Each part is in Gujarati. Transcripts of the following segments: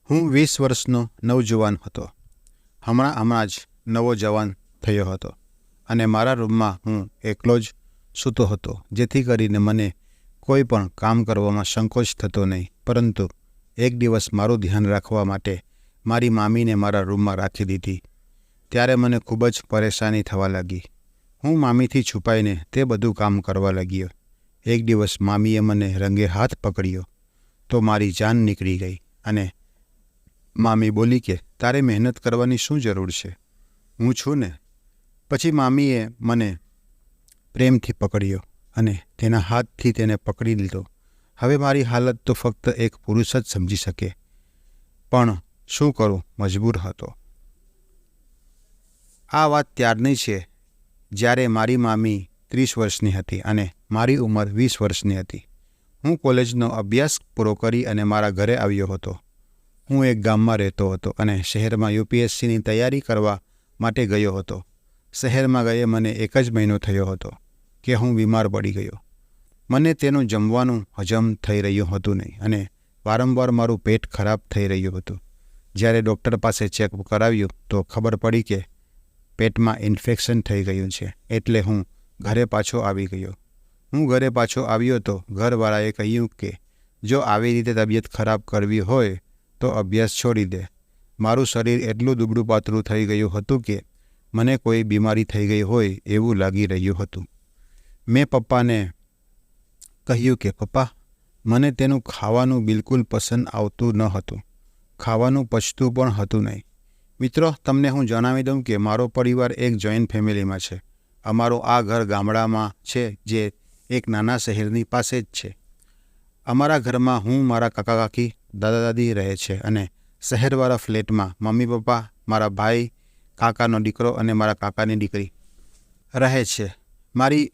હું 20 વર્ષનો નવજુવાન હતો. હમણાં જ નવો જવાન થયો હતો અને મારા રૂમમાં હું એકલો જ સૂતો હતો, જેથી કરીને મને કોઈ પણ કામ કરવામાં સંકોચ થતો નહીં. પરંતુ એક દિવસ મારું ધ્યાન રાખવા માટે મારી મામીને મારા રૂમમાં રાખી દીધી. ત્યારે મને ખૂબ જ પરેશાની થવા લાગી. હું મામીથી છુપાઈને તે બધું કામ કરવા લાગ્યો. એક દિવસ મામીએ મને રંગે હાથ પકડ્યો તો મારી જાન નીકળી ગઈ અને મામી બોલી કે તારે મહેનત કરવાની શું જરૂર છે, હું છું ને. પછી મામીએ મને પ્રેમથી પકડ્યો અને તેના હાથથી તેને પકડી લીધો. હવે મારી હાલત તો ફક્ત એક પુરુષ જ સમજી શકે, પણ શું કરું, મજબૂર હતો. આ વાત ત્યારની છે જ્યારે મારી મામી 30 વર્ષની હતી અને મારી ઉંમર 20 વર્ષની હતી. હું કોલેજનો અભ્યાસ પૂરો કરી અને મારા ઘરે આવ્યો હતો. હું એક ગામમાં રહેતો હતો અને શહેરમાં યુપીએસસીની તૈયારી કરવા માટે ગયો હતો. શહેરમાં ગયે મને 1 જ મહિનો થયો હતો કે હું બીમાર પડી ગયો. મને તેનું જમવાનું હજમ થઈ રહ્યું હતું નહીં અને વારંવાર મારું પેટ ખરાબ થઈ રહ્યું હતું. જ્યારે ડૉક્ટર પાસે ચેકઅપ કરાવ્યું તો ખબર પડી કે પેટમાં ઇન્ફેક્શન થઈ ગયું છે. એટલે હું ઘરે પાછો આવી ગયો. હું ઘરે પાછો આવ્યો તો ઘરવાળાએ કહ્યું કે જો આવી રીતે તબિયત ખરાબ કરવી હોય તો અભ્યાસ છોડી દે. મારું શરીર એટલું દુબળું પાતળું થઈ ગયું હતું કે મને કોઈ બીમારી થઈ ગઈ હોય એવું લાગી રહ્યું હતું. મેં પપ્પાને કહ્યું કે પપ્પા, મને તેનું ખાવાનું બિલકુલ પસંદ આવતું ન હતું. ખાવાનું પચતું પણ હતું નહીં. મિત્રો, તમને હું જણાવી દઉં કે મારો પરિવાર એક જોઈન્ટ ફેમિલીમાં છે. અમારું આ ઘર ગામડામાં છે જે એક નાના શહેરની પાસે જ છે. અમારા ઘરમાં હું, મારા કાકા કાકી, દાદા દાદી રહે છે અને શહેરવાળા ફ્લેટમાં મમ્મી પપ્પા, મારા ભાઈ, કાકાનો દીકરો અને મારા કાકાની દીકરી રહે છે. મારી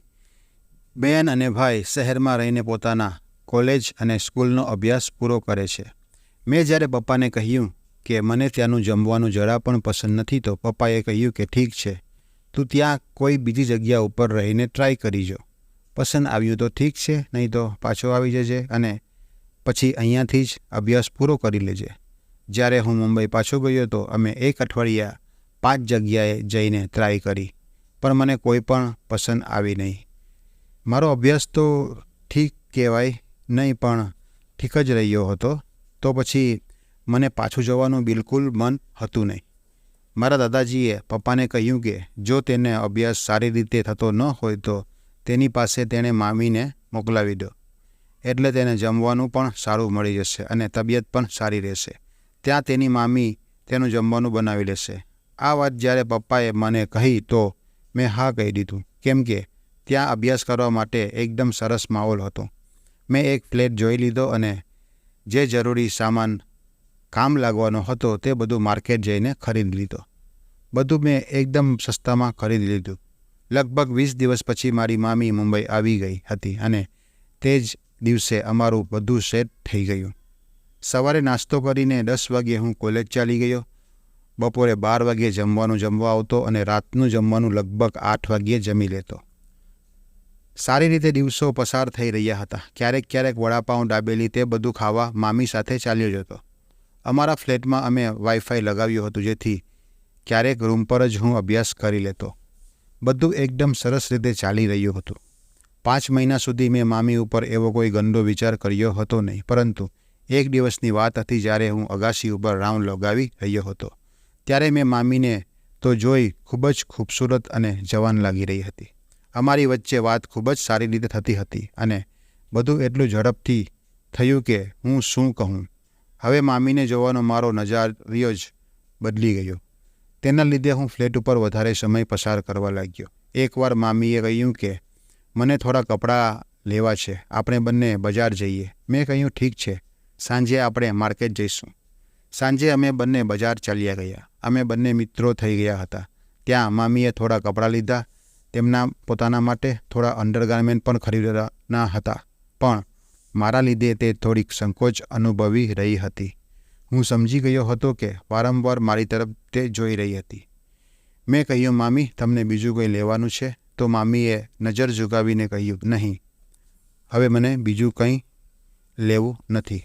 બહેન અને ભાઈ શહેરમાં રહીને પોતાના કોલેજ અને સ્કૂલનો અભ્યાસ પૂરો કરે છે. મેં જ્યારે પપ્પાને કહ્યું કે મને ત્યાંનું જમવાનું જરા પણ પસંદ નથી તો પપ્પાએ કહ્યું કે ઠીક છે, તું ત્યાં કોઈ બીજી જગ્યા ઉપર રહીને ટ્રાય કરી જો. પસંદ આવ્યું તો ઠીક છે, નહીં તો પાછો આવી જજે અને પછી અહીંયાથી જ અભ્યાસ પૂરો કરી લેજે. જ્યારે હું મુંબઈ પાછો ગયો તો અમે 1 અઠવાડિયા 5 જગ્યાએ જઈને ટ્રાય કરી, પણ મને કોઈ પણ પસંદ આવી નહીં. મારો અભ્યાસ તો ઠીક કહેવાય નહીં, પણ ઠીક જ રહ્યો હતો. તો પછી મને પાછું જવાનું બિલકુલ મન હતું નહીં. મારા દાદાજીએ પપ્પાને કહ્યું કે જો તેને અભ્યાસ સારી રીતે થતો ન હોય તો તેની પાસે તેણે મામીને મોકલાવી દો. એટલે તેને જમવાનું પણ સારું મળી જશે અને તબિયત પણ સારી રહેશે. ત્યાં તેની મામી તેનું જમવાનું બનાવી લેશે. આ વાત જ્યારે પપ્પાએ મને કહી તો મેં હા કહી દીધું, કેમ કે ત્યાં અભ્યાસ કરવા માટે એકદમ સરસ માહોલ હતો. મેં એક ફ્લેટ જોઈ લીધો અને જે જરૂરી સામાન કામ લાગવાનો હતો તે બધું માર્કેટ જઈને ખરીદી લીધો. બધું મેં એકદમ સસ્તામાં ખરીદી લીધું. લગભગ 20 દિવસ પછી મારી મામી મુંબઈ આવી ગઈ હતી અને તે જ દિવસે અમારું બધું સેટ થઈ ગયું. સવારે નાસ્તો કરીને 10 વાગ્યે હું કોલેજ ચાલી ગયો. બપોરે 12 વાગ્યે જમવાનું જમવા આવતો અને રાતનું જમવાનું લગભગ 8 વાગ્યે જમી લેતો. સારી રીતે દિવસો પસાર થઈ રહ્યા હતા. ક્યારેક વડાપાઉં, દાબેલી તે બધું ખાવા મામી સાથે ચાલ્યો જતો. અમારા ફ્લેટમાં અમે વાઈફાઈ લગાવ્યું હતું, જેથી ક્યારેક રૂમ પર જ હું અભ્યાસ કરી લેતો. બધું એકદમ સરસ રીતે ચાલી રહ્યું હતું. 5 મહિના સુધી મેં મામી ઉપર એવો કોઈ ગંદો વિચાર કર્યો હતો નહીં. પરંતુ એક દિવસની વાત હતી જ્યારે હું અગાશી ઉપર રાઉન્ડ લગાવી રહ્યો હતો. ત્યારે મેં મામીને તો જોઈ ખૂબ જ ખૂબસૂરત અને જવાન લાગી રહી હતી. અમારી વચ્ચે વાત ખૂબ જ સારી રીતે થતી હતી અને બધું એટલું ઝડપથી થયું કે હું શું કહું. હવે મામીને જોવાનો મારો નજારિયો જ બદલી ગયો. તેના લીધે હું ફ્લેટ ઉપર વધારે સમય પસાર કરવા લાગ્યો. એકવાર મામીએ કહ્યું કે મને થોડા કપડાં લેવા છે, આપણે બંને બજાર જઈએ. મેં કહ્યું ઠીક છે, સાંજે આપણે માર્કેટ જઈશું. સાંજે અમે બંને બજાર ચાલ્યા ગયા. અમે બંને મિત્રો થઈ ગયા હતા. ત્યાં મામીએ થોડા કપડાં લીધા. તેમના પોતાના માટે થોડા અંડરગાર્મેન્ટ પણ ખરીદવાના હતા, પણ મારા લીધે તે થોડીક સંકોચ અનુભવી રહી હતી. હું સમજી ગયો હતો કે વારંવાર મારી તરફ તે જોઈ રહી હતી. મેં કહ્યું, મામી, તમને બીજું કંઈ લેવાનું છે? તો મામીએ નજર ઝુકાવીને કહ્યું, નહીં, હવે મને બીજું કંઈ લેવું નથી.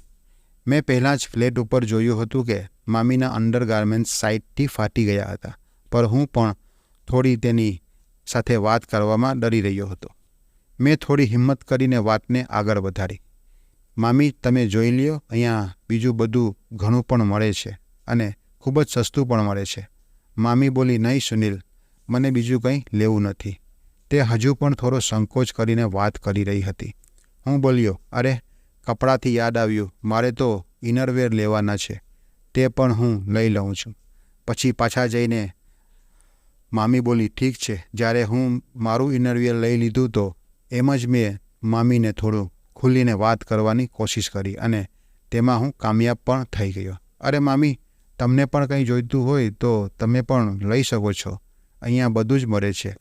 મેં પહેલાં જ ફ્લેટ ઉપર જોયું હતું કે મામીના અંડરગાર્મેન્ટ્સ સાઇડથી ફાટી ગયા હતા, પર હું પણ થોડી તેની સાથે વાત કરવામાં ડરી રહ્યો હતો. મેં થોડી હિંમત કરીને વાતને આગળ વધારી. મામી, તમે જોઈ લ્યો, અહીંયા બીજું બધું ઘણું પણ મળે છે અને ખૂબ જ સસ્તું પણ મળે છે. મામી બોલી, નહીં સુનિલ, મને બીજું કંઈ લેવું નથી. તે હજુ પણ થોડો સંકોચ કરીને વાત કરી રહી હતી. હું બોલ્યો, અરે કપડાથી યાદ આવ્યું, મારે તો ઇનરવેર લેવાના છે, તે પણ હું લઈ લઉં છું. પછી પાછા જઈને મામી બોલી, ઠીક છે. જ્યારે હું મારું ઇનરવેર લઈ લીધું તો એમ જ મેં મામીને થોડું ખુલીને વાત કરવાની કોશિશ કરી અને તેમાં હું કામયાબ પણ થઈ ગયો. અરે મામી, તમને પણ કંઈ જોઈતું હોય તો તમે પણ લઈ શકો છો, અહીંયા બધું જ મળે છે.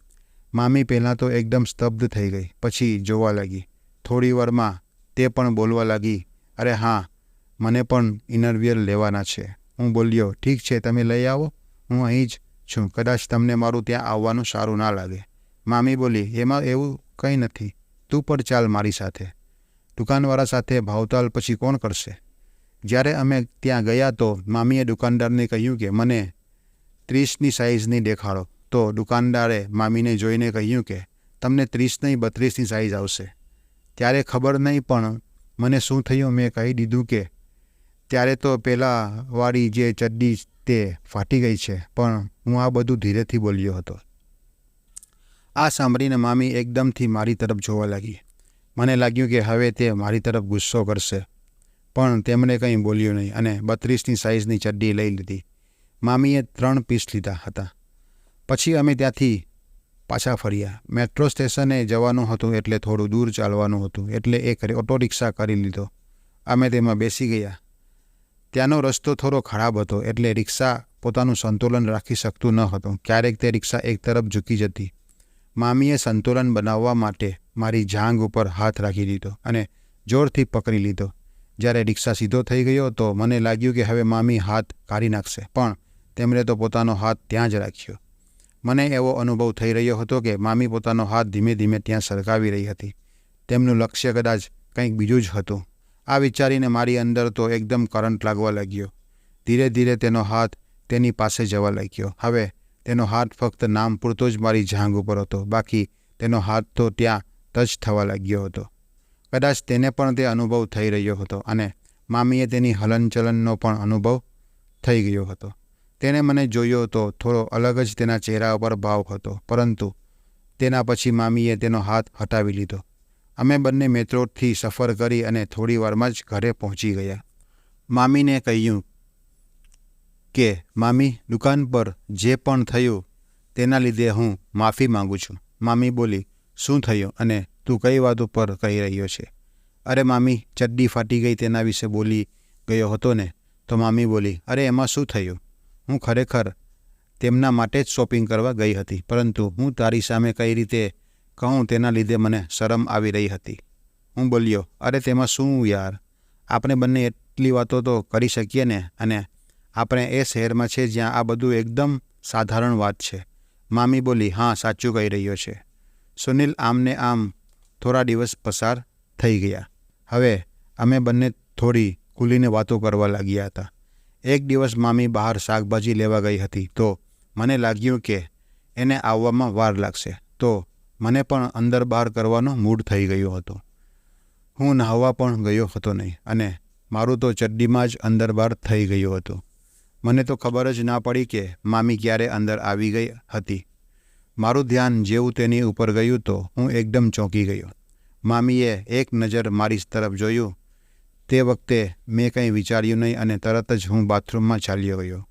મામી પહેલાં તો એકદમ સ્તબ્ધ થઈ ગઈ, પછી જોવા લાગી. થોડી વારમાં તે પણ બોલવા લાગી, અરે હા, મને પણ ઇનરવેર લેવાના છે. હું બોલ્યો, ઠીક છે, તમે લઈ આવો, હું અહીં જ છું, કદાચ તમને મારું ત્યાં આવવાનું સારું ના લાગે. મામી બોલી, એમાં એવું કંઈ નથી, તું પણ ચાલ મારી સાથે. દુકાનવાળા સાથે ભાવતાલ પછી કોણ કરશે? જ્યારે અમે ત્યાં ગયા તો મામીએ દુકાનદારને કહ્યું કે મને 30ની સાઇઝની દેખાડો. તો દુકાનદારે મામીને જોઈને કહ્યું કે તમને 30 નહીં 32ની સાઇઝ આવશે. ત્યારે ખબર નહીં પણ મને શું થયું, મેં કહી દીધું કે ત્યારે તો પહેલાંવાળી જે ચડ્ડી તે ફાટી ગઈ છે, પણ હું આ બધું ધીરેથી બોલ્યો હતો. આ સાંભળીને મામી એકદમથી મારી તરફ જોવા લાગી. મને લાગ્યું કે હવે તે મારી તરફ ગુસ્સો કરશે, પણ તેમણે કંઈ બોલ્યું નહીં અને 32ની સાઇઝની ચડ્ડી લઈ લીધી. મામીએ 3 પીસ લીધા હતા. પછી અમે ત્યાંથી પાછા ફર્યા. મેટ્રો સ્ટેશને જવાનું હતું એટલે થોડું દૂર ચાલવાનું હતું, એટલે એક ઓટો રિક્ષા કરી લીધો. અમે તેમાં બેસી ગયા. ત્યાંનો રસ્તો થોડો ખરાબ હતો, એટલે રિક્ષા પોતાનું સંતુલન રાખી શકતું ન હતું. ક્યારેક તે રિક્ષા એક તરફ ઝૂકી જતી. મામીએ સંતુલન બનાવવા માટે મારી જાંઘ ઉપર હાથ રાખી દીધો અને જોરથી પકડી લીધો. જ્યારે રિક્ષા સીધો થઈ ગયો તો મને લાગ્યું કે હવે મામી હાથ કાઢી નાખશે, પણ તેમણે તો પોતાનો હાથ ત્યાં જ રાખ્યો. મને એવો અનુભવ થઈ રહ્યો હતો કે મામી પોતાનો હાથ ધીમે ધીમે ત્યાં સરકાવી રહી હતી. તેમનું લક્ષ્ય કદાચ કંઈક બીજું જ હતું. આ વિચારીને મારી અંદર તો એકદમ કરંટ લાગવા લાગ્યો. ધીરે ધીરે તેનો હાથ તેની પાસે જવા લાગ્યો. હવે તેનો હાથ ફક્ત નામ પૂરતો જ મારી જાંઘ ઉપર હતો, બાકી તેનો હાથ તો ત્યાં ટચ થવા લાગ્યો હતો. કદાચ તેને પણ તે અનુભવ થઈ રહ્યો હતો અને મામીએ તેની હલનચલનનો પણ અનુભવ થઈ ગયો હતો. તેણે મને જોયો તો થોડો અલગ જ તેના ચહેરા ઉપર ભાવ હતો, પરંતુ તેના પછી મામીએ તેનો હાથ હટાવી લીધો. અમે બંને મેટ્રોથી સફર કરી અને થોડી વારમાં જ ઘરે પહોંચી ગયા. મામીને કહ્યું કે મામી, દુકાન પર જે પણ થયું તેના લીધે હું માફી માગું છું. મામી બોલી, શું થયું અને તું કઈ વાત ઉપર કહી રહ્યો છે? અરે મામી, ચડ્ડી ફાટી ગઈ તેના વિશે બોલી ગયો હતો ને? તો મામી બોલી, અરે એમાં શું થયું? હું ખરેખર તેમના માટે જ શોપિંગ કરવા ગઈ હતી, પરંતુ હું તારી સામે કઈ રીતે કહું તેના લીધે મને શરમ આવી રહી હતી. હું બોલ્યો, અરે તેમાં શું યાર, આપણે બંને એટલી વાતો તો કરી શકીએ ને, અને આપણે એ શહેરમાં છે જ્યાં આ બધું એકદમ સાધારણ વાત છે. મામી બોલી, હા, સાચું કહી રહ્યો છે. સુનિલ, આમને આમ થોડા દિવસ પસાર થઈ ગયા. હવે અમે બંને થોડી ખુલીને વાતો કરવા લાગ્યા હતા. એક દિવસ મામી બહાર શાકભાજી લેવા ગઈ હતી, તો મને લાગ્યું કે એને આવવામાં વાર લાગશે, તો મને પણ અંદર બહાર કરવાનો મૂડ થઈ ગયો હતો. હું નહાવા પણ ગયો હતો નહીં અને મારું તો ચડ્ડીમાં જ અંદર બહાર થઈ ગયું હતું. મને તો ખબર જ ના પડી કે મામી ક્યારે અંદર આવી ગઈ હતી. મારું ધ્યાન જેવું તેની ઉપર ગયું તો હું એકદમ ચોંકી ગયો. મામીએ એક નજર મારી તરફ જોયું. તે વખતે મેં કંઈ વિચાર્યું નહીં અને તરત જ હું બાથરૂમમાં ચાલ્યો ગયો.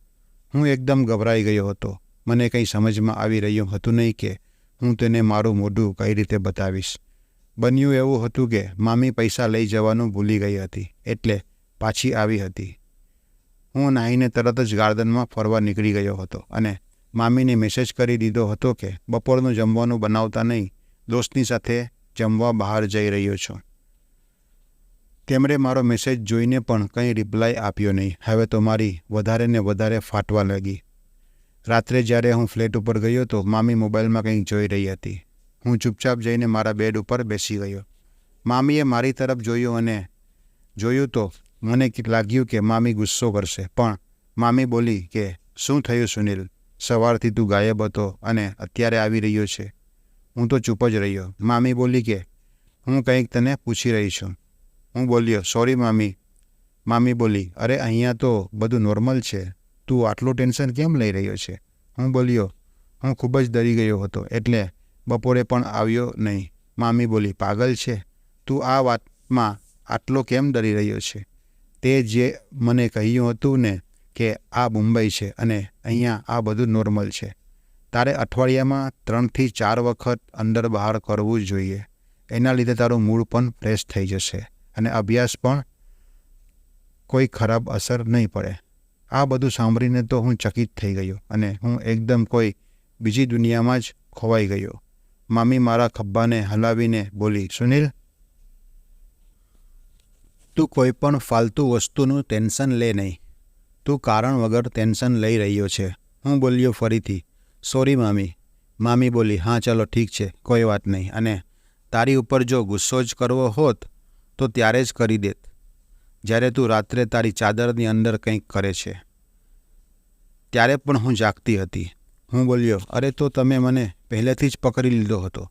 હું એકદમ ગભરાઈ ગયો હતો. મને કંઈ સમજમાં આવી રહ્યું હતું નહીં કે હું તેને મારું મોઢું કઈ રીતે બતાવીશ. બન્યું એવું હતું કે મામી પૈસા લઈ જવાનું ભૂલી ગઈ હતી, એટલે પાછી આવી હતી. હું નાહીને તરત જ ગાર્ડનમાં ફરવા નીકળી ગયો હતો અને મામીને મેસેજ કરી દીધો હતો કે બપોરનું જમવાનું બનાવતા નહીં, દોસ્તની સાથે જમવા બહાર જઈ રહ્યો છું. તેમણે મારો મેસેજ જોઈને પણ કંઈ રિપ્લાય આપ્યો નહીં. હવે તો મારી વધારે ને વધારે ફાટવા લાગી. રાત્રે જ્યારે હું ફ્લેટ ઉપર ગયો તો મામી મોબાઈલમાં કંઈક જોઈ રહી હતી. હું ચૂપચાપ જઈને મારા બેડ ઉપર બેસી ગયો. મામીએ મારી તરફ જોયું અને જોયું તો મને લાગ્યું કે મામી ગુસ્સો કરશે, પણ મામી બોલી કે શું થયું સુનિલ? સવારથી તું ગાયબ હતો અને અત્યારે આવી રહ્યો છે. હું તો ચૂપ જ રહ્યો. મામી બોલી કે હું કંઈક તને પૂછી રહી છું. હું બોલ્યો સોરી મામી. મામી બોલી અરે અહીંયા તો બધું નોર્મલ છે, તું આટલું ટેન્શન કેમ લઈ રહ્યો છે? હું બોલ્યો હું ખૂબ જ ડરી ગયો હતો એટલે બપોરે પણ આવ્યો નહીં. મામી બોલી પાગલ છે, તું આ વાતમાં આટલો કેમ ડરી રહ્યો છે? તે જે મને કહ્યું હતું ને કે આ મુંબઈ છે અને અહીંયા આ બધું નોર્મલ છે. તારે અઠવાડિયામાં 3 થી 4 વખત અંદર બહાર કરવું જ જોઈએ. એના લીધે તારું મૂડ પણ ફ્રેશ થઈ જશે અને અભ્યાસ પણ કોઈ ખરાબ અસર નહીં પડે. આ બધું સાંભળીને તો હું ચકિત થઈ ગયો અને હું એકદમ કોઈ બીજી દુનિયામાં જ ખોવાઈ ગયો. મામી મારા ખભ્ભાને હલાવીને બોલી સુનિલ, તું કોઈ પણ ફાલતુ વસ્તુનું ટેન્શન લે નહીં. તું કારણ વગર ટેન્શન લઈ રહ્યો છે. હું બોલ્યો ફરીથી સોરી મામી. મામી બોલી હા ચાલો ઠીક છે, કોઈ વાત નહીં, અને તારી ઉપર જો ગુસ્સો જ કરવો હોત તો ત્યારે જ કરી દેત, જ્યારે તું રાત્રે તારી ચાદરની અંદર કંઈક કરે છે. ત્યારે પણ હું જાગતી હતી. હું બોલ્યો અરે તો તમે મને પહેલેથી જ પકડી લીધો હતો.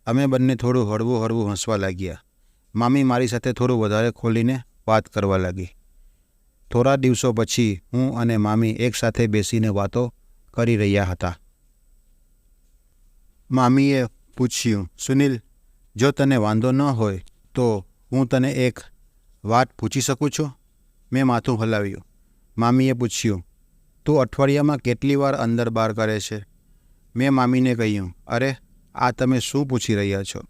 અમે બંને થોડું હળવું હળવું હસવા લાગ્યા. મામી મારી સાથે થોડું વધારે ખોલીને વાત કરવા લાગી. થોડા દિવસો પછી હું અને મામી એકસાથે બેસીને વાતો કરી રહ્યા હતા. મામીએ પૂછ્યું સુનિલ, જો તને વાંધો ન હોય તો હું તને એક વાત પૂછી શકું છું? મેં માથું હલાવ્યું. મામીએ પૂછ્યું તું અઠવાડિયામાં કેટલી વાર અંદર બહાર કરે છે? મેં મામીને કહ્યું અરે આ તમે શું પૂછી રહ્યા છો?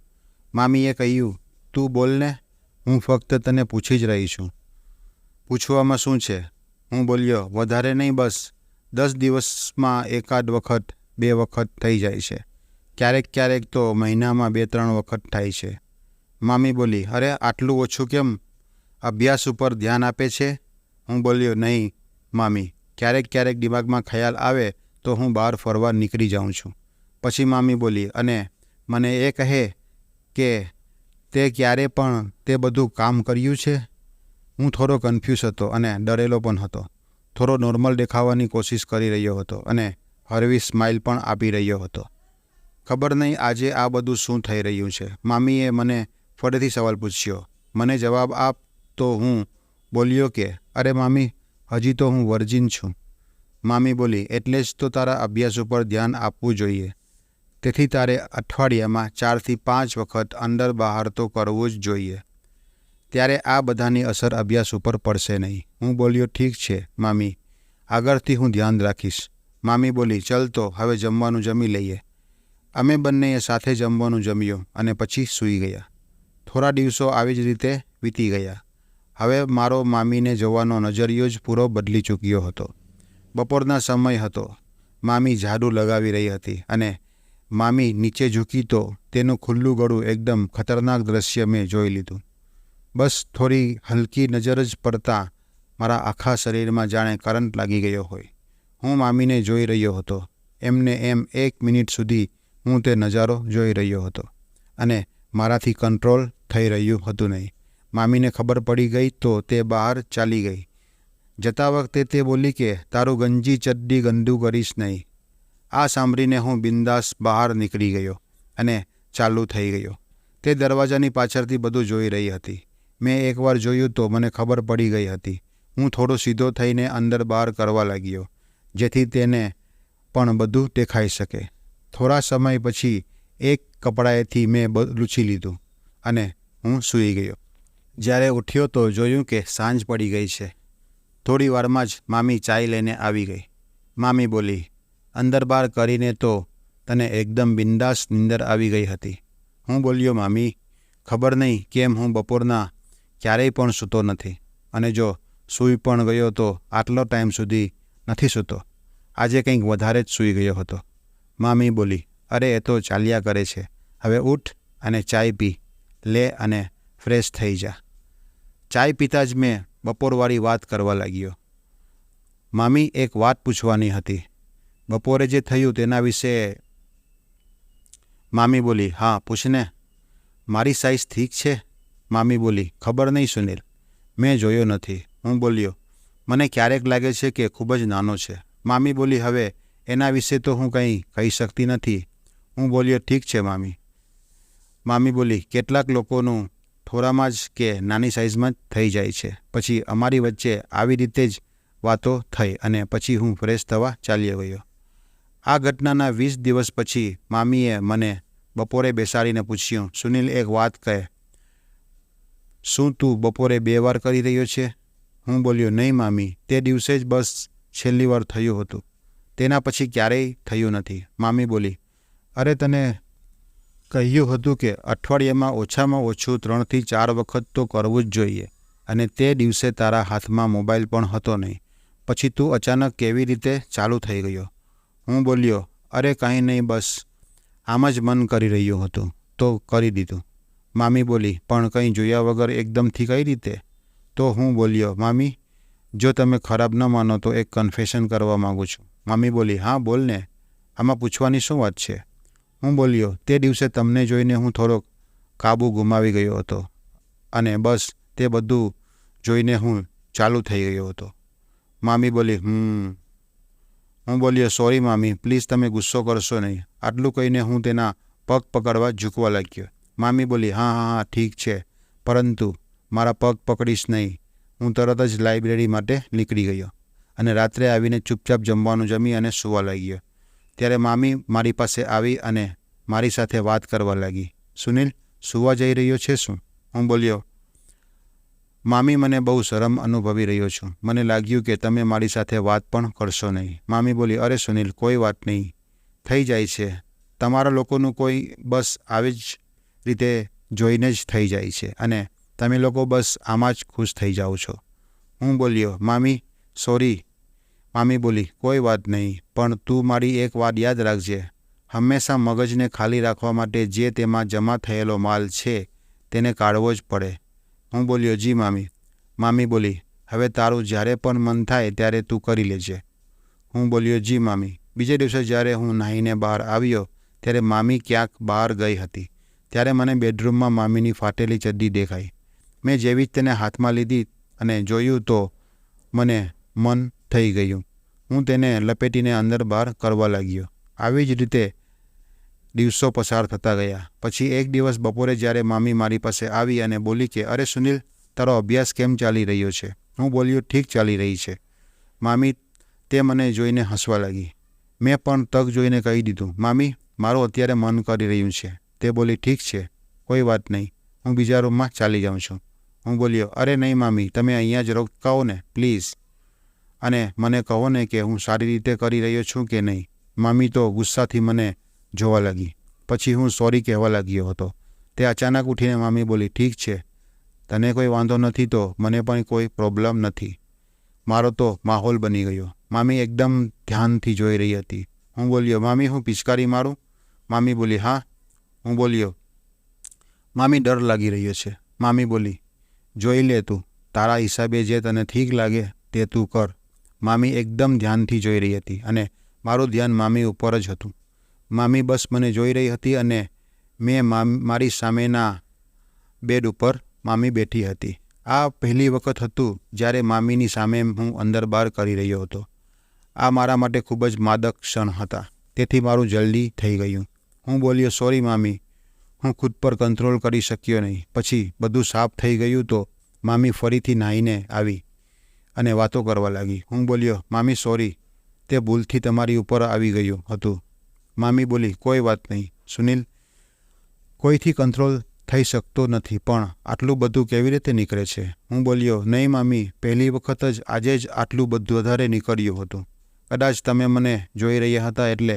મામીએ કહ્યું તું બોલને, હું ફક્ત તને પૂછી જ રહી છું. પૂછવામાં શું છે? હું બોલ્યો વધારે નહીં, બસ 10 દિવસમાં એકાદ વખત 2 વખત થઈ જાય છે. ક્યારેક ક્યારેક તો મહિનામાં 2-3 વખત થાય છે. મામી બોલી અરે આટલું ઓછું કેમ? અભ્યાસ ઉપર ધ્યાન આપે છે? હું બોલ્યો નહીં મામી, ક્યારેક ક્યારેક દિમાગમાં ખ્યાલ આવે તો હું બહાર ફરવા નીકળી જાઉં છું. પછી મામી બોલી અને મને એ કહે કે તે ક્યારે પણ તે બધું કામ કર્યું છે? હું થોડો કન્ફ્યુઝ હતો અને ડરેલો પણ હતો. થોડો નોર્મલ દેખાવાની કોશિશ કરી રહ્યો હતો અને હળવી સ્માઇલ પણ આપી રહ્યો હતો. ખબર નહીં આજે આ બધું શું થઈ રહ્યું છે. મામીએ મને ફરીથી સવાલ પૂછ્યો. મને જવાબ આપ તો હું બોલ્યો કે અરે મામી, હજી તો હું વર્જિન છું. મામી બોલી એટલે જ તો તારા અભ્યાસ ઉપર ધ્યાન આપવું જોઈએ. તેથી તારે અઠવાડિયામાં 4 થી 5 વખત અંદર બહાર તો કરવું જ જોઈએ. ત્યારે આ બધાની અસર અભ્યાસ ઉપર પડશે નહીં. હું બોલ્યો ઠીક છે મામી, આગળથી હું ધ્યાન રાખીશ. મામી બોલી ચલ તો હવે જમવાનું જમી લઈએ. અમે બંનેએ સાથે જમવાનું જમ્યું અને પછી સૂઈ ગયા. થોડા દિવસો આવી જ રીતે વીતી ગયા. હવે મારો મામીને જોવાનો નજરિયો જ પૂરો બદલી ચૂક્યો હતો. બપોરના સમય હતો. મામી ઝાડુ લગાવી રહી હતી અને મામી નીચે ઝૂકી તો તેનું ખુલ્લું ગળું એકદમ ખતરનાક દ્રશ્ય મેં જોઈ લીધું. બસ થોડી હલકી નજર જ પડતા મારા આખા શરીરમાં જાણે કરંટ લાગી ગયો હોય. હું મામીને જોઈ રહ્યો હતો. એમને એમ 1 મિનિટ સુધી હું તે નજારો જોઈ રહ્યો હતો અને મારાથી કંટ્રોલ થઈ રહ્યું હતું નહીં. મામીને ખબર પડી ગઈ તો તે બહાર ચાલી ગઈ. જતા વખતે તે બોલી કે તારું ગંજી ચડ્ડી ગંદુ કરીશ નહીં. આ સાંભળીને હું બિંદાસ બહાર નીકળી ગયો અને ચાલુ થઈ ગયો. તે દરવાજાની પાછળથી બધું જોઈ રહી હતી. મેં એકવાર જોયું તો મને ખબર પડી ગઈ હતી. હું થોડો સીધો થઈને અંદર બહાર કરવા લાગ્યો જેથી તેને પણ બધું દેખાઈ શકે. થોડા સમય પછી એક કપડાએથી મેં લૂછી લીધું અને હું સૂઈ ગયો. જ્યારે ઉઠ્યો તો જોયું કે સાંજ પડી ગઈ છે. થોડી વારમાં જ મામી ચાય લઈને આવી ગઈ. મામી બોલી અંદર બહાર કરીને તો તને એકદમ બિંદાસ નીંદર આવી ગઈ હતી. હું બોલ્યો મામી, ખબર નહીં કેમ હું બપોરના ક્યારેય પણ સૂતો નથી અને જો સૂઈ પણ ગયો તો આટલો ટાઈમ સુધી નથી સૂતો. આજે કંઈક વધારે જ સૂઈ ગયો હતો. મામી બોલી અરે એ તો ચાલ્યા કરે છે. હવે ઉઠ અને ચાય પી લે અને ફ્રેશ થઈ જા. ચાય પીતા જ મેં બપોરવાળી વાત કરવા લાગ્યો. મામી એક વાત પૂછવાની હતી. બપોરે જે થયું તેના વિશે. મામી બોલી હા પૂછને. મારી સાઈઝ ઠીક છે? મામી બોલી ખબર નહીં સુનિલ, મેં જોયો નથી. હું બોલ્યો, મને ક્યારેક લાગે છે કે ખૂબ જ નાનો છે. મામી બોલી, હવે એના વિશે તો હું કંઈ કહી શકતી નથી. હું બોલ્યો, ઠીક છે મામી. મામી બોલી, કેટલાક લોકોનું થોડામાં જ કે નાની સાઇઝમાં જ થઈ જાય છે. પછી અમારી વચ્ચે આવી રીતે જ વાતો થઈ અને પછી હું ફ્રેશ થવા ચાલ્યો ગયો. આ ઘટનાના 20 દિવસ પછી મામીએ મને બપોરે બેસાડીને પૂછ્યું, સુનિલ, એક વાત કહે, શું તું બપોરે 2 વાર કરી રહ્યો છે? હું બોલ્યો, નહીં મામી, તે દિવસે જ બસ છેલ્લી વાર થયું હતું, તેના પછી ક્યારેય થયું નથી. મામી બોલી, અરે તને કહ્યું હતું કે અઠવાડિયામાં ઓછામાં ઓછું 3 થી 4 વખત તો કરવું જ જોઈએ, અને તે દિવસે તારા હાથમાં મોબાઈલ પણ હતો નહીં. પછી તું અચાનક કેવી રીતે ચાલુ થઈ ગયો? હું બોલ્યો, અરે કંઈ નહીં, બસ આમ જ મન કરી રહ્યું હતું તો કરી દીધું. મામી બોલી, પણ કંઈ જોયા વગર એકદમથી કઈ રીતે? તો હું બોલ્યો, મામી, જો તમે ખરાબ ન માનો તો એક કન્ફેશન કરવા માગું છું. મામી બોલી, હા બોલ ને, આમાં પૂછવાની શું વાત છે? હું બોલ્યો, તે દિવસે તમને જોઈને હું થોડોક કાબુ ગુમાવી ગયો હતો અને બસ તે બધું જોઈને હું ચાલુ થઈ ગયો હતો. મામી બોલી, હું બોલ્યો, સોરી મામી, પ્લીઝ તમે ગુસ્સો કરશો નહીં. આટલું કહીને હું તેના પગ પકડવા ઝૂકવા લાગ્યો. મામી બોલી, હા, ઠીક છે, પરંતુ મારા પગ પકડીશ નહીં. હું તરત જ લાઇબ્રેરી માટે નીકળી ગયો અને રાત્રે આવીને ચૂપચાપ જમવાનું જમી અને સૂવા લાગ્યો. ત્યારે મામી મારી પાસે આવી અને મારી સાથે વાત કરવા લાગી. સુનિલ, સૂવા જઈ રહ્યો છે શું? હું બોલ્યો, મામી, મને બહુ શરમ અનુભવી રહ્યો છું. મને લાગ્યું કે તમે મારી સાથે વાત પણ કરશો નહીં. મામી બોલી, અરે સુનિલ, કોઈ વાત નહીં, થઈ જાય છે. તમારા લોકોનું કોઈ બસ આવી જ રીતે જોઈને જ થઈ જાય છે અને તમે લોકો બસ આમાં જ ખુશ થઈ જાઓ છો. હું બોલ્યો, મામી, સોરી. મામી બોલી, કોઈ વાત નહીં, પણ તું મારી એક વાત યાદ રાખજે, હંમેશા મગજને ખાલી રાખવા માટે જે તેમાં જમા થયેલો માલ છે તેને કાઢવો જ પડે. હું બોલ્યો, જી મામી. મામી બોલી, હવે તારું જ્યારે પણ મન થાય ત્યારે તું કરી લેજે. હું બોલ્યો, જી મામી. બીજે દિવસે જ્યારે હું નાહીને બહાર આવ્યો ત્યારે મામી ક્યાંક બહાર ગઈ હતી. ત્યારે મને બેડરૂમમાં મામીની ફાટેલી ચડ્ડી દેખાઈ. મેં જેવી જ તેને હાથમાં લીધી અને જોયું તો મને મન થઈ ગયું. હું તેને લપેટીને અંદર બહાર કરવા લાગ્યો. આવી જ રીતે દિવસો પસાર થતા ગયા. પછી એક દિવસ બપોરે જ્યારે મામી મારી પાસે આવી અને બોલી કે, અરે સુનિલ, તારો અભ્યાસ કેમ ચાલી રહ્યો છે? હું બોલ્યો, ઠીક ચાલી રહી છે. મામી તે મને જોઈને હસવા લાગી. મેં પણ તક જોઈને કહી દીધું, મામી, મારું અત્યારે મન કરી રહ્યું છે. તે બોલી, ઠીક છે, કોઈ વાત નહીં, હું બીજા રૂમમાં ચાલી જાઉં છું. હું બોલ્યો, અરે નહીં મામી, તમે અહીંયા જ રોકાઓ ને પ્લીઝ, અને મને કહો ને કે હું સારી રીતે કરી રહ્યો છું કે નહીં. મામી તો ગુસ્સાથી મને જોવા લાગી. પછી હું સોરી કહેવા લાગ્યો હતો. તે અચાનક ઉઠીને મામી બોલી, ઠીક છે, તને કોઈ વાંધો નથી તો મને પણ કોઈ પ્રોબ્લેમ નથી. મારો તો માહોલ બની ગયો. મામી એકદમ ધ્યાનથી જોઈ રહી હતી. હું બોલ્યો, મામી, હું પિચકારી મારું? મામી બોલી, હા. હું બોલ્યો, મામી, ડર લાગી રહ્યો છે. મામી બોલી, જોઈ લે તું, તારા હિસાબે જે તને ઠીક લાગે તે તું કર. મામી એકદમ ધ્યાનથી જોઈ રહી હતી અને મારું ધ્યાન મામી ઉપર જ હતું. મામી બસ મને જોઈ રહી હતી અને મેં મારી સામેના બેડ ઉપર મામી બેઠી હતી. આ પહેલી વખત હતું જ્યારે મામીની સામે હું અંદર બહાર કરી રહ્યો હતો. આ મારા માટે ખૂબ જ માદક ક્ષણ હતા, તેથી મારું જલ્દી થઈ ગયું. હું બોલ્યો, સોરી મામી, હું ખુદ પર કંટ્રોલ કરી શક્યો નહીં. પછી બધું સાફ થઈ ગયું તો મામી ફરીથી નાહીને આવી અને વાતો કરવા લાગી. હું બોલ્યો, મામી સોરી, તે ભૂલથી તમારી ઉપર આવી ગયું હતું. મામી બોલી, કોઈ વાત નહીં સુનિલ, કોઈથી કંટ્રોલ થઈ શકતો નથી, પણ આટલું બધું કેવી રીતે નીકળે છે? હું બોલ્યો, નહીં મામી, પહેલી વખત જ આજે જ આટલું બધું વધારે નીકળ્યું હતું. કદાચ તમે મને જોઈ રહ્યા હતા એટલે.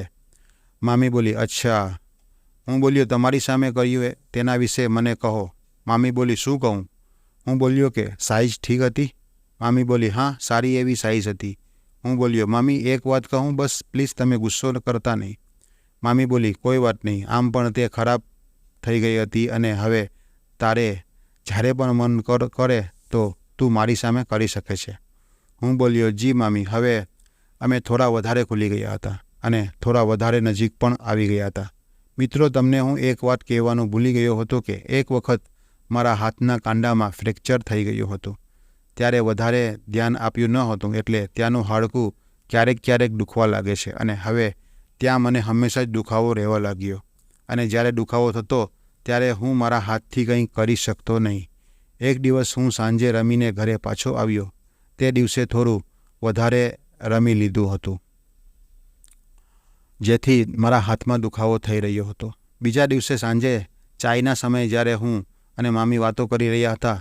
મામી બોલી, અચ્છા. હું બોલ્યો, તમારી સામે કર્યું તેના વિશે મને કહો. મામી બોલી, શું કહું? હું બોલ્યો કે સાઇઝ ઠીક હતી? મામી બોલી, હા, સારી એવી સાઇઝ હતી. હું બોલ્યો, મામી, એક વાત કહું, બસ પ્લીઝ તમે ગુસ્સો કરતા નહીં. મામી બોલી, કોઈ વાત નહીં, આમ પણ તે ખરાબ થઈ ગઈ હતી અને હવે તારે જ્યારે પણ મન કરે તો તું મારી સામે કરી શકે છે. હું બોલ્યો, જી મામી. હવે અમે થોડા વધારે ખુલી ગયા હતા અને થોડા વધારે નજીક પણ આવી ગયા હતા. મિત્રો, તમને હું એક વાત કહેવાનું ભૂલી ગયો હતો કે એક વખત મારા હાથના કાંડામાં ફ્રેક્ચર થઈ ગયું હતું. ત્યારે વધારે ધ્યાન આપ્યું ન હતું, એટલે ત્યાંનું હાડકું ક્યારેક ક્યારેક દુખવા લાગે છે અને હવે ત્યાં મને હંમેશા જ દુખાવો રહેવા લાગ્યો અને જ્યારે દુખાવો થતો ત્યારે હું મારા હાથથી કંઈ કરી શકતો નહીં. એક દિવસ હું સાંજે રમીને ઘરે પાછો આવ્યો. તે દિવસે થોડું વધારે રમી લીધું હતું, જેથી મારા હાથમાં દુખાવો થઈ રહ્યો હતો. બીજા દિવસે સાંજે ચાયના સમયે જ્યારે હું અને મામી વાતો કરી રહ્યા હતા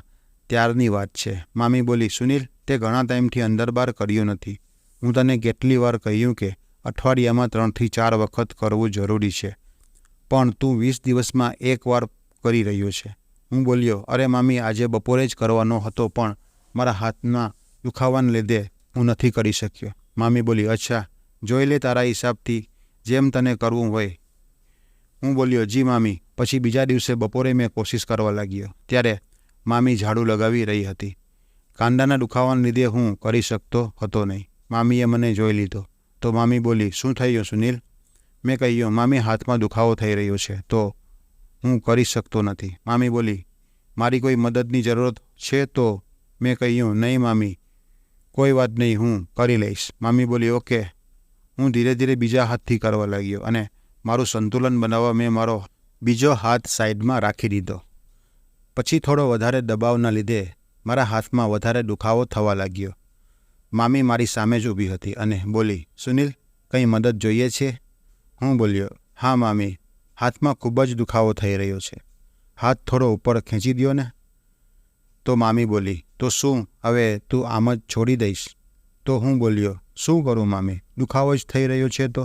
ત્યારની વાત છે. મામી બોલી, સુનિલ, તે ઘણા ટાઈમથી અંદર બહાર કર્યું નથી. હું તને કેટલી વાર કહ્યું કે અઠવાડિયામાં 3 થી 4 વખત કરવું જરૂરી છે, પણ તું 20 દિવસમાં 1 વાર કરી રહ્યો છે. હું બોલ્યો, અરે મામી, આજે બપોરે જ કરવાનો હતો, પણ મારા હાથના દુખાવાને લીધે હું નથી કરી શક્યો. મામી બોલી, અચ્છા, જોઈ લે તારા હિસાબથી જેમ તને કરવું હોય. હું બોલ્યો, જી મામી. પછી બીજા દિવસે બપોરે મેં કોશિશ કરવા લાગ્યો. ત્યારે મામી ઝાડુ લગાવી રહી હતી. કાંડાના દુખાવાને લીધે હું કરી શકતો હતો નહીં. મામીએ મને જોઈ લીધો તો મામી બોલી, શું થયું સુનિલ? મેં કહ્યું, મામી, હાથમાં દુખાવો થઈ રહ્યો છે તો હું કરી શકતો નથી. મામી બોલી, મારી કોઈ મદદની જરૂરત છે તો? મેં કહ્યું, નહીં મામી, કોઈ વાત નહીં, હું કરી લઈશ. મામી બોલી, ઓકે. હું ધીરે ધીરે બીજા હાથથી કરવા લાગ્યો અને મારું સંતુલન બનાવવા મેં મારો બીજો હાથ સાઈડમાં રાખી દીધો. પછી થોડો વધારે દબાવના લીધે મારા હાથમાં વધારે દુખાવો થવા લાગ્યો. મામી મારી સામે જ ઊભી હતી અને બોલી, સુનિલ, કંઈ મદદ જોઈએ છે? હું બોલ્યો, હા મામી, હાથમાં ખૂબ જ દુખાવો થઈ રહ્યો છે. હાથ થોડો ઉપર ખેંચી દ્યો ને. તો મામી બોલી, તો શું હવે તું આમ જ છોડી દઈશ? તો હું બોલ્યો, શું કરું મામી, દુખાવો જ થઈ રહ્યો છે તો?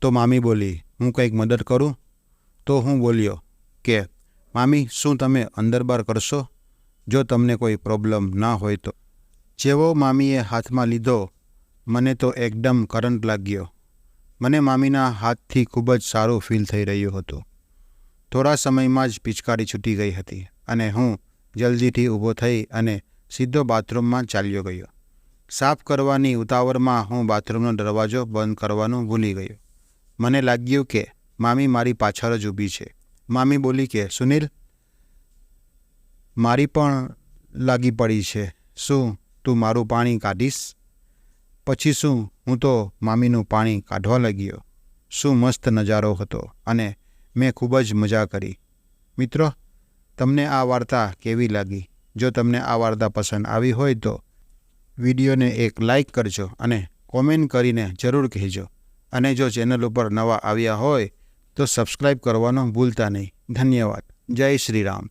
તો મામી બોલી, હું કંઈક મદદ કરું? તો હું બોલ્યો કે મામી, શું તમે અંદર બહાર કરશો જો તમને કોઈ પ્રોબ્લેમ ના હોય તો? જેવો મામીએ હાથમાં લીધો મને તો એકદમ કરંટ લાગ્યો. મને મામીના હાથથી ખૂબ જ સારું ફીલ થઈ રહ્યું હતું. થોડા સમયમાં જ પિચકારી છૂટી ગઈ હતી અને હું જલ્દીથી ઊભો થઈ અને સીધો બાથરૂમમાં ચાલ્યો ગયો. સાફ કરવાની ઉતાવળમાં હું બાથરૂમનો દરવાજો બંધ કરવાનું ભૂલી ગયો. મને લાગ્યું કે મામી મારી પાછળ જ ઊભી છે. મામી બોલી કે સુનિલ, મારી પણ લાગી પડી છે. શું તું મારું પાણી કાઢીશ? પછી શું હું તો મામીનું પાણી કાઢવા લાગ્યો. શું મસ્ત નજારો હતો અને મેં ખૂબ જ મજા કરી. મિત્રો, તમને આ વાર્તા કેવી લાગી? જો તમને આ વાર્તા પસંદ આવી હોય તો વિડીયોને એક લાઈક કરજો અને કોમેન્ટ કરીને જરૂર કહેજો. અને જો ચેનલ ઉપર નવા આવ્યા હોય તો સબસ્ક્રાઈબ કરવાનું ભૂલતા નહીં. ધન્યવાદ. જય શ્રી રામ.